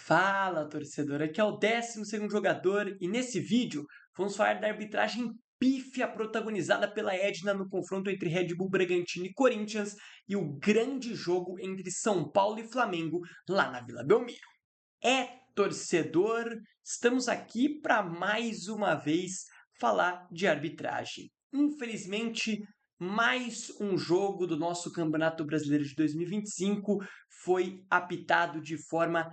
Fala, torcedor! Aqui é o 12º jogador e nesse vídeo vamos falar da arbitragem pífia protagonizada pela Edna no confronto entre Red Bull Bragantino e Corinthians e o grande jogo entre São Paulo e Flamengo lá na Vila Belmiro. Torcedor, estamos aqui para mais uma vez falar de arbitragem. Infelizmente, mais um jogo do nosso Campeonato Brasileiro de 2025 foi apitado de forma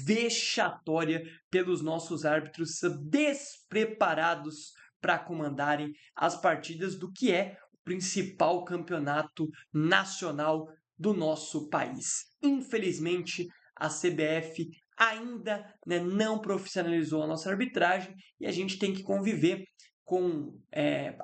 vexatória pelos nossos árbitros despreparados para comandarem as partidas do que é o principal campeonato nacional do nosso país. Infelizmente, a CBF ainda não profissionalizou a nossa arbitragem e a gente tem que conviver com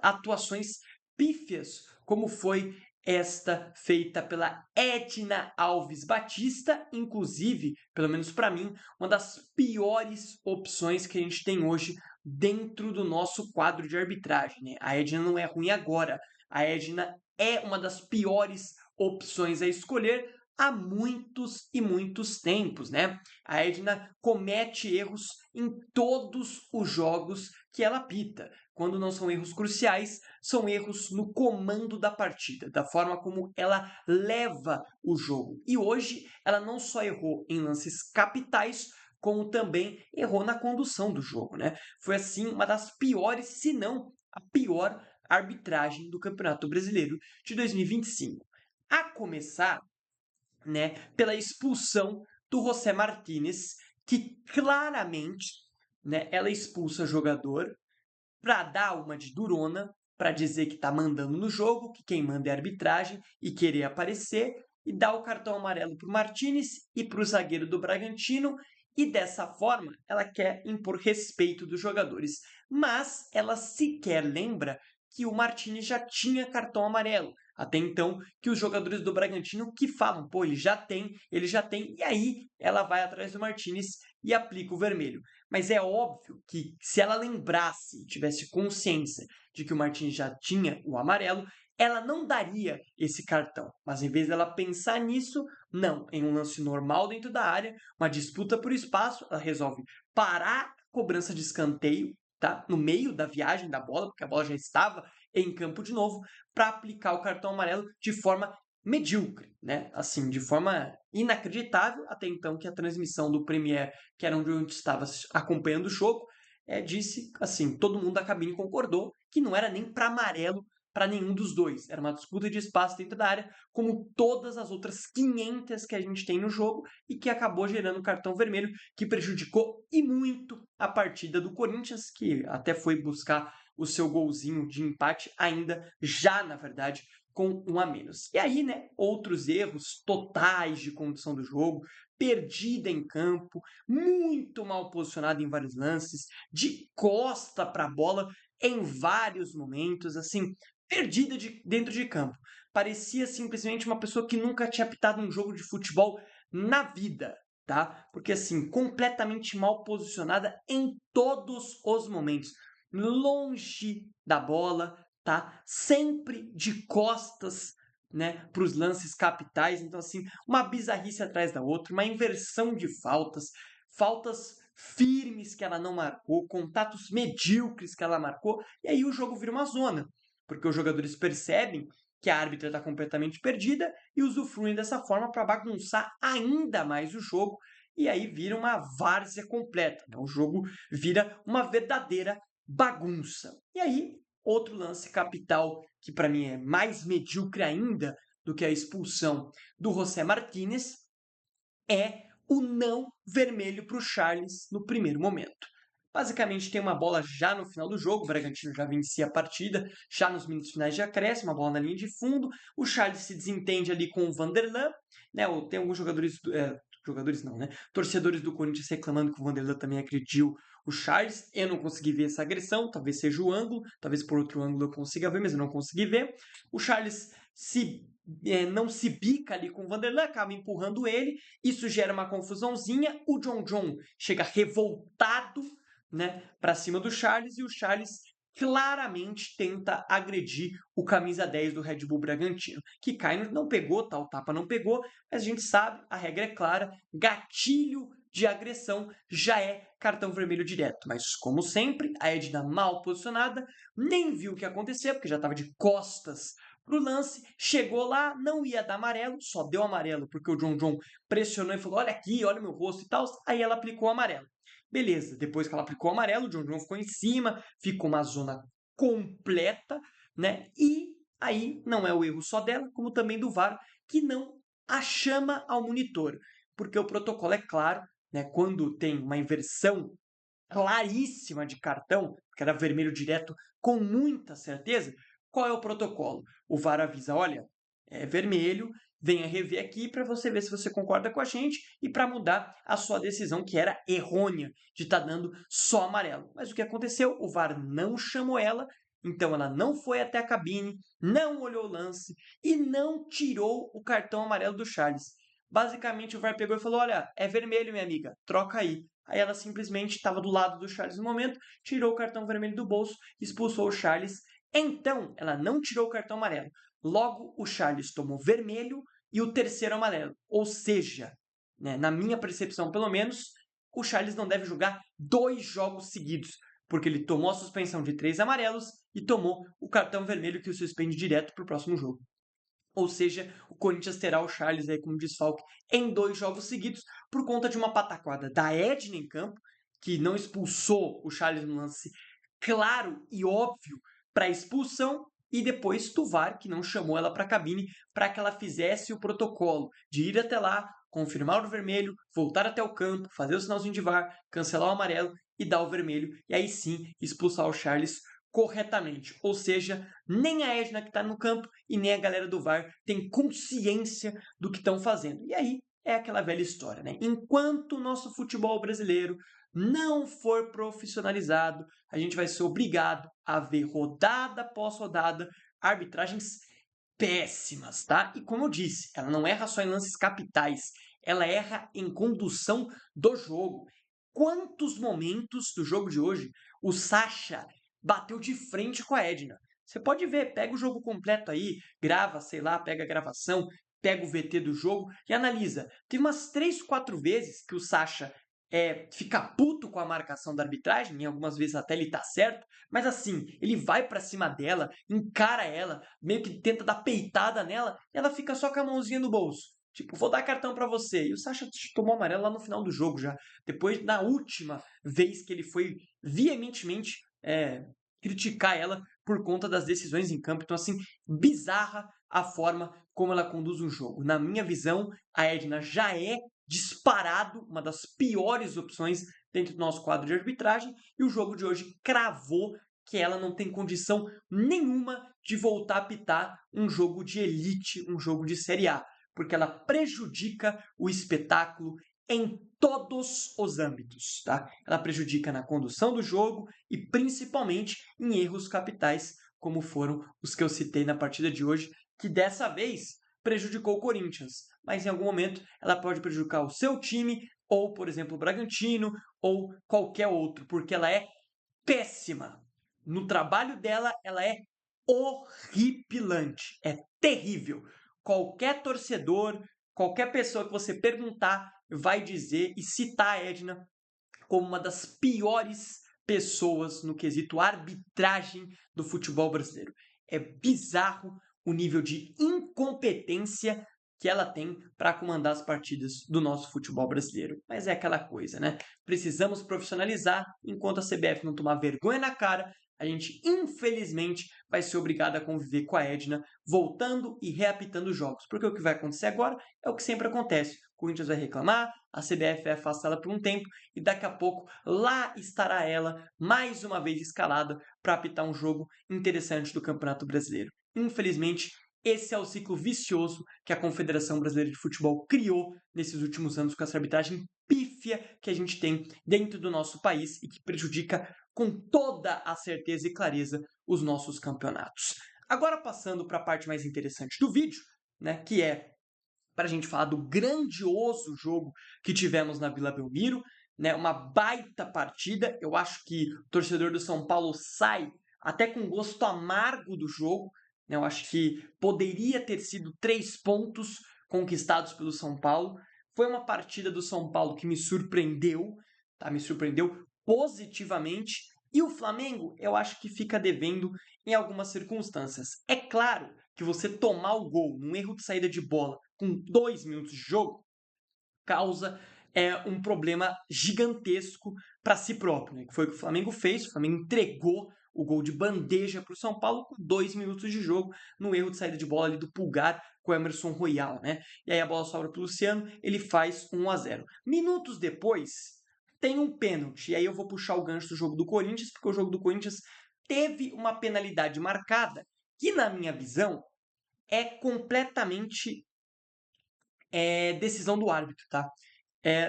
atuações pífias, como foi esta feita pela Edna Alves Batista, inclusive, pelo menos para mim, uma das piores opções que a gente tem hoje dentro do nosso quadro de arbitragem, né? A Edna não é ruim agora, a Edna é uma das piores opções a escolher há muitos e muitos tempos, né? A Edna comete erros em todos os jogos que ela apita. Quando não são erros cruciais, são erros no comando da partida, da forma como ela leva o jogo. E hoje ela não só errou em lances capitais, como também errou na condução do jogo, né? Foi assim uma das piores, se não a pior arbitragem do Campeonato Brasileiro de 2025. A começar, né, pela expulsão do José Martínez, que claramente, né, ela expulsa o jogador para dar uma de durona, para dizer que está mandando no jogo, que quem manda é a arbitragem e querer aparecer, e dá o cartão amarelo para o Martínez e para o zagueiro do Bragantino, e dessa forma ela quer impor respeito dos jogadores. Mas ela sequer lembra que o Martínez já tinha cartão amarelo. Até então, que os jogadores do Bragantino que falam, pô, ele já tem, e aí ela vai atrás do Martínez e aplica o vermelho. Mas é óbvio que se ela lembrasse, tivesse consciência de que o Martins já tinha o amarelo, ela não daria esse cartão. Mas em vez dela pensar nisso, não, em um lance normal dentro da área, uma disputa por espaço, ela resolve parar a cobrança de escanteio, tá? No meio da viagem da bola, porque a bola já estava em campo de novo, para aplicar o cartão amarelo de forma medíocre, né? Assim, de forma inacreditável, até então que a transmissão do Premier, que era onde eu estava acompanhando o jogo, disse assim, todo mundo da cabine concordou que não era nem para amarelo para nenhum dos dois. Era uma disputa de espaço dentro da área, como todas as outras 500 que a gente tem no jogo e que acabou gerando cartão vermelho, que prejudicou e muito a partida do Corinthians, que até foi buscar o seu golzinho de empate ainda já, na verdade, com um a menos. E aí, né, outros erros totais de condução do jogo, perdida em campo, muito mal posicionada em vários lances, de costa para a bola em vários momentos, assim, perdida dentro de campo. Parecia simplesmente uma pessoa que nunca tinha apitado um jogo de futebol na vida, tá? Porque assim, completamente mal posicionada em todos os momentos, longe da bola, tá? Sempre de costas, né, para os lances capitais. Então, assim, uma bizarrice atrás da outra, uma inversão de faltas, faltas firmes que ela não marcou, contatos medíocres que ela marcou, e aí o jogo vira uma zona, porque os jogadores percebem que a árbitra está completamente perdida e usufruem dessa forma para bagunçar ainda mais o jogo, e aí vira uma várzea completa, né? O jogo vira uma verdadeira bagunça. E aí, outro lance capital, que para mim é mais medíocre ainda do que a expulsão do José Martínez, é o não vermelho para o Charles no primeiro momento. Basicamente, tem uma bola já no final do jogo, o Bragantino já vencia a partida, já nos minutos finais de acréscimo, uma bola na linha de fundo, o Charles se desentende ali com o Vanderlan, né? Tem alguns jogadores não, né? Torcedores do Corinthians reclamando que o Vanderlan também agrediu o Charles. Eu não consegui ver essa agressão, talvez seja o ângulo, talvez por outro ângulo eu consiga ver, mas eu não consegui ver. O Charles não se bica ali com o Vanderlan, acaba empurrando ele, isso gera uma confusãozinha, o John chega revoltado, né, para cima do Charles, e o Charles claramente tenta agredir o camisa 10 do Red Bull Bragantino, que cai, não pegou, tá, o tapa não pegou, mas a gente sabe, a regra é clara, gatilho de agressão, já é cartão vermelho direto. Mas, como sempre, a Edna mal posicionada, nem viu o que aconteceu, porque já estava de costas para o lance, chegou lá, não ia dar amarelo, só deu amarelo porque o John John pressionou e falou, olha aqui, olha meu rosto e tal, aí ela aplicou o amarelo. Beleza, depois que ela aplicou o amarelo, o John John ficou em cima, ficou uma zona completa, né? E aí não é o erro só dela, como também do VAR, que não a chama ao monitor, porque o protocolo é claro, né? Quando tem uma inversão claríssima de cartão, que era vermelho direto com muita certeza, qual é o protocolo? O VAR avisa, olha, é vermelho, venha rever aqui para você ver se você concorda com a gente e para mudar a sua decisão, que era errônea, de estar dando só amarelo. Mas o que aconteceu? O VAR não chamou ela, então ela não foi até a cabine, não olhou o lance e não tirou o cartão amarelo do Charles. Basicamente, o VAR pegou e falou, olha, é vermelho, minha amiga, troca aí. Aí ela simplesmente estava do lado do Charles no momento, tirou o cartão vermelho do bolso, expulsou o Charles. Então, ela não tirou o cartão amarelo. Logo, o Charles tomou vermelho e o terceiro amarelo. Ou seja, né, na minha percepção, pelo menos, o Charles não deve jogar 2 jogos seguidos, porque ele tomou a suspensão de 3 amarelos e tomou o cartão vermelho que o suspende direto para o próximo jogo. Ou seja, o Corinthians terá o Charles aí como desfalque em 2 jogos seguidos por conta de uma pataquada da Edna em campo, que não expulsou o Charles no lance claro e óbvio para expulsão, e depois do VAR, que não chamou ela para a cabine para que ela fizesse o protocolo de ir até lá, confirmar o vermelho, voltar até o campo, fazer o sinalzinho de VAR, cancelar o amarelo e dar o vermelho, e aí sim expulsar o Charles corretamente. Ou seja, nem a Edna que está no campo e nem a galera do VAR tem consciência do que estão fazendo. E aí é aquela velha história, né? Enquanto o nosso futebol brasileiro não for profissionalizado, a gente vai ser obrigado a ver rodada após rodada arbitragens péssimas, tá? E como eu disse, ela não erra só em lances capitais, ela erra em condução do jogo. Quantos momentos do jogo de hoje o Sacha bateu de frente com a Edna? Você pode ver, pega o jogo completo aí, grava, sei lá, pega a gravação, pega o VT do jogo e analisa. Tem umas 3, 4 vezes que o Sacha fica puto com a marcação da arbitragem, e algumas vezes até ele tá certo, mas assim, ele vai pra cima dela, encara ela, meio que tenta dar peitada nela, e ela fica só com a mãozinha no bolso. Tipo, vou dar cartão pra você. E o Sacha tomou amarelo lá no final do jogo já. Depois, na última vez que ele foi veementemente criticar ela por conta das decisões em campo. Então, assim, bizarra a forma como ela conduz o jogo. Na minha visão, a Edna já é disparado uma das piores opções dentro do nosso quadro de arbitragem, e o jogo de hoje cravou que ela não tem condição nenhuma de voltar a apitar um jogo de elite, um jogo de Série A, porque ela prejudica o espetáculo em todos os âmbitos, tá? Ela prejudica na condução do jogo e principalmente em erros capitais, como foram os que eu citei na partida de hoje, que dessa vez prejudicou o Corinthians, mas em algum momento ela pode prejudicar o seu time, ou, por exemplo, o Bragantino, ou qualquer outro, porque ela é péssima. No trabalho dela, ela é horripilante, é terrível. Qualquer torcedor, qualquer pessoa que você perguntar, vai dizer e citar a Edna como uma das piores pessoas no quesito arbitragem do futebol brasileiro. É bizarro o nível de incompetência que ela tem para comandar as partidas do nosso futebol brasileiro. Mas é aquela coisa, né? Precisamos profissionalizar, enquanto a CBF não tomar vergonha na cara, a gente infelizmente vai ser obrigado a conviver com a Edna, voltando e reapitando jogos. Porque o que vai acontecer agora é o que sempre acontece. O Corinthians vai reclamar, a CBF vai afastá-la por um tempo e daqui a pouco lá estará ela mais uma vez escalada para apitar um jogo interessante do Campeonato Brasileiro. Infelizmente, esse é o ciclo vicioso que a Confederação Brasileira de Futebol criou nesses últimos anos com essa arbitragem pífia que a gente tem dentro do nosso país e que prejudica com toda a certeza e clareza os nossos campeonatos. Agora passando para a parte mais interessante do vídeo, né, que é para a gente falar do grandioso jogo que tivemos na Vila Belmiro, né, uma baita partida. Eu acho que o torcedor do São Paulo sai até com gosto amargo do jogo, eu acho que poderia ter sido 3 pontos conquistados pelo São Paulo, Foi uma partida do São Paulo que me surpreendeu, tá? Me surpreendeu positivamente. E o Flamengo, eu acho que fica devendo em algumas circunstâncias. É claro que você tomar o gol num erro de saída de bola com 2 minutos de jogo causa um problema gigantesco para si próprio, né? Que foi o que o Flamengo fez. O Flamengo entregou o gol de bandeja para o São Paulo com 2 minutos de jogo, no erro de saída de bola ali do Pulgar com o Emerson Royal, né? E aí a bola sobra para o Luciano, ele faz 1-0. Minutos depois, tem um pênalti. E aí eu vou puxar o gancho do jogo do Corinthians, porque o jogo do Corinthians teve uma penalidade marcada que, na minha visão, é completamente decisão do árbitro, tá?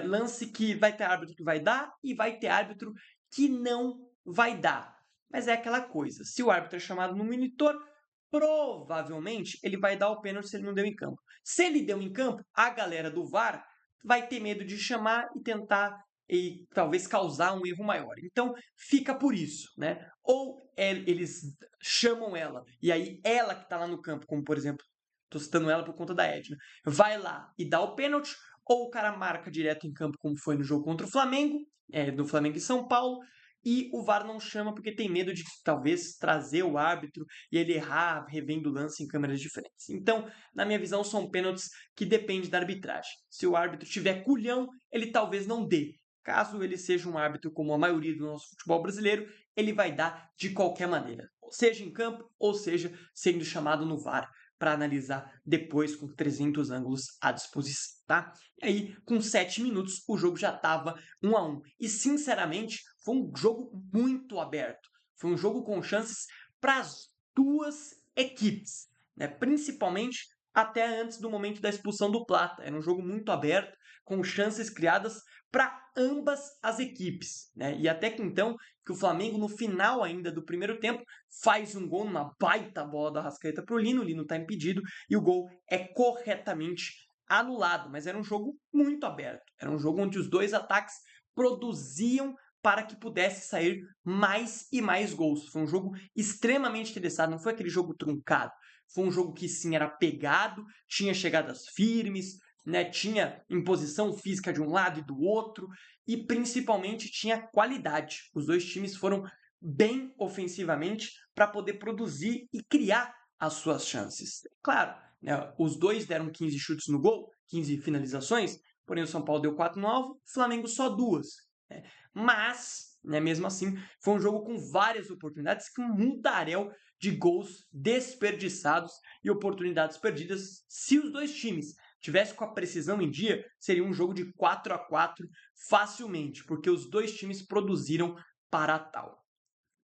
Lance que vai ter árbitro que vai dar e vai ter árbitro que não vai dar. Mas é aquela coisa, se o árbitro é chamado no monitor, provavelmente ele vai dar o pênalti se ele não deu em campo. Se ele deu em campo, a galera do VAR vai ter medo de chamar e tentar e talvez causar um erro maior. Então fica por isso, né? Ou eles chamam ela e aí ela que está lá no campo, como por exemplo, estou citando ela por conta da Edna, vai lá e dá o pênalti, ou o cara marca direto em campo, como foi no jogo contra o Flamengo, do Flamengo e São Paulo, e o VAR não chama porque tem medo de talvez trazer o árbitro e ele errar revendo o lance em câmeras diferentes. Então, na minha visão, são pênaltis que dependem da arbitragem. Se o árbitro tiver culhão, ele talvez não dê. Caso ele seja um árbitro como a maioria do nosso futebol brasileiro, ele vai dar de qualquer maneira, seja em campo ou seja sendo chamado no VAR para analisar depois com 300 ângulos à disposição, tá? E aí, com 7 minutos, o jogo já estava 1-1. E, sinceramente, foi um jogo muito aberto. Foi um jogo com chances para as duas equipes, né? Principalmente até antes do momento da expulsão do Plata. Era um jogo muito aberto, com chances criadas para ambas as equipes, né? E até que então, que o Flamengo, no final ainda do primeiro tempo, faz um gol numa baita bola da Arrascaeta para o Lino está impedido e o gol é corretamente anulado. Mas era um jogo muito aberto, era um jogo onde os dois ataques produziam para que pudesse sair mais e mais gols. Foi um jogo extremamente interessado, não foi aquele jogo truncado. Foi um jogo que sim era pegado, tinha chegadas firmes, né, tinha imposição física de um lado e do outro, e principalmente tinha qualidade. Os dois times foram bem ofensivamente para poder produzir e criar as suas chances. Claro, né, os dois deram 15 chutes no gol, 15 finalizações, porém o São Paulo deu 4 no alvo, o Flamengo só 2. Né? Mas, né, mesmo assim, foi um jogo com várias oportunidades, com um mundaréu de gols desperdiçados e oportunidades perdidas. Se os dois times tivessem com a precisão em dia, seria um jogo de 4-4 facilmente, porque os dois times produziram para tal.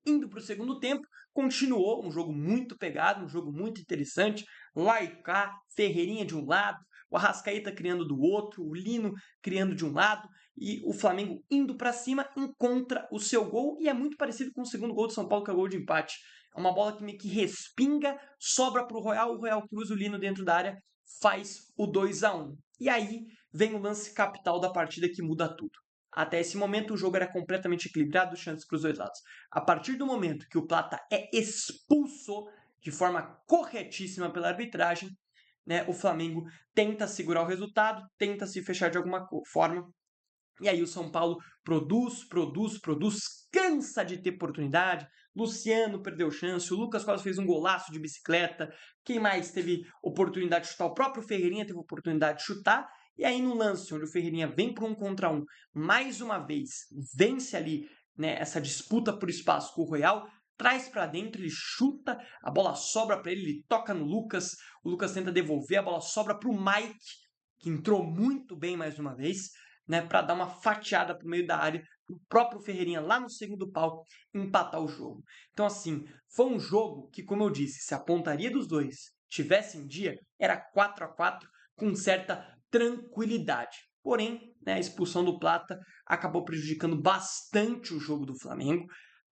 Indo para o segundo tempo, continuou um jogo muito pegado, um jogo muito interessante. Lá e cá, Ferreirinha de um lado, o Arrascaeta criando do outro, o Lino criando de um lado, e o Flamengo indo para cima encontra o seu gol, e é muito parecido com o segundo gol do São Paulo, que é o gol de empate. É uma bola que meio que respinga, sobra para o Royal cruza o Lino dentro da área, faz o 2-1. E aí vem o lance capital da partida que muda tudo. Até esse momento, o jogo era completamente equilibrado, chances para os dois lados. A partir do momento que o Plata é expulso de forma corretíssima pela arbitragem, né, o Flamengo tenta segurar o resultado, tenta se fechar de alguma forma. E aí o São Paulo produz, cansa de ter oportunidade. Luciano perdeu chance, o Lucas quase fez um golaço de bicicleta. Quem mais teve oportunidade de chutar? O próprio Ferreirinha teve oportunidade de chutar. E aí no lance, onde o Ferreirinha vem para 1 contra 1, mais uma vez, vence ali, né, essa disputa por espaço com o Royal, traz para dentro, ele chuta, a bola sobra para ele, ele toca no Lucas, o Lucas tenta devolver, a bola sobra para o Mike, que entrou muito bem mais uma vez, né, para dar uma fatiada para o meio da área, o próprio Ferreirinha lá no segundo pau empatar o jogo. Então, assim, foi um jogo que, como eu disse, se a pontaria dos dois tivesse em dia, era 4-4 com certa tranquilidade. Porém, né, a expulsão do Plata acabou prejudicando bastante o jogo do Flamengo.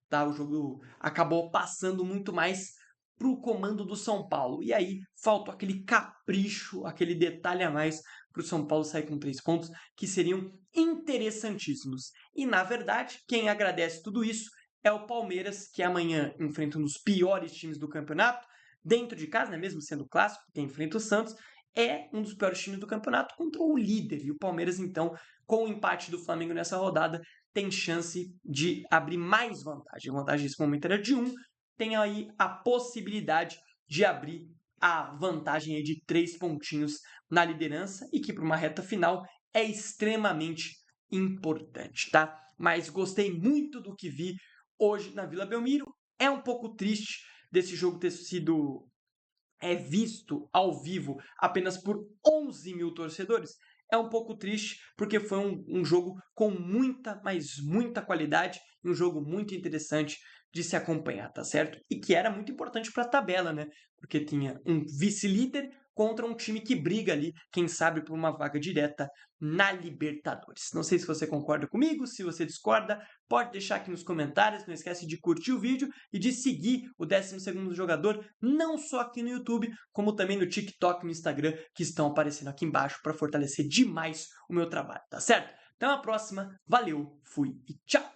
Tá? O jogo acabou passando muito mais para o comando do São Paulo. E aí faltou aquele capricho, aquele detalhe a mais para o São Paulo sair com 3 pontos, que seriam interessantíssimos. E, na verdade, quem agradece tudo isso é o Palmeiras, que amanhã enfrenta um dos piores times do campeonato, dentro de casa, né, mesmo sendo clássico, quem enfrenta o Santos, é um dos piores times do campeonato contra o líder. E o Palmeiras, então, com o empate do Flamengo nessa rodada, tem chance de abrir mais vantagem. A vantagem nesse momento era de 1, tem aí a possibilidade de abrir a vantagem aí de 3 pontinhos na liderança e que para uma reta final é extremamente importante, tá? Mas gostei muito do que vi hoje na Vila Belmiro. É um pouco triste desse jogo ter sido visto ao vivo apenas por 11 mil torcedores. É um pouco triste, porque foi um jogo com muita, mas muita qualidade e um jogo muito interessante de se acompanhar, tá certo? E que era muito importante para a tabela, né? Porque tinha um vice-líder contra um time que briga ali, quem sabe, por uma vaga direta na Libertadores. Não sei se você concorda comigo, se você discorda, pode deixar aqui nos comentários. Não esquece de curtir o vídeo e de seguir o 12º jogador, não só aqui no YouTube, como também no TikTok e no Instagram, que estão aparecendo aqui embaixo para fortalecer demais o meu trabalho, tá certo? Até a próxima, valeu, fui e tchau!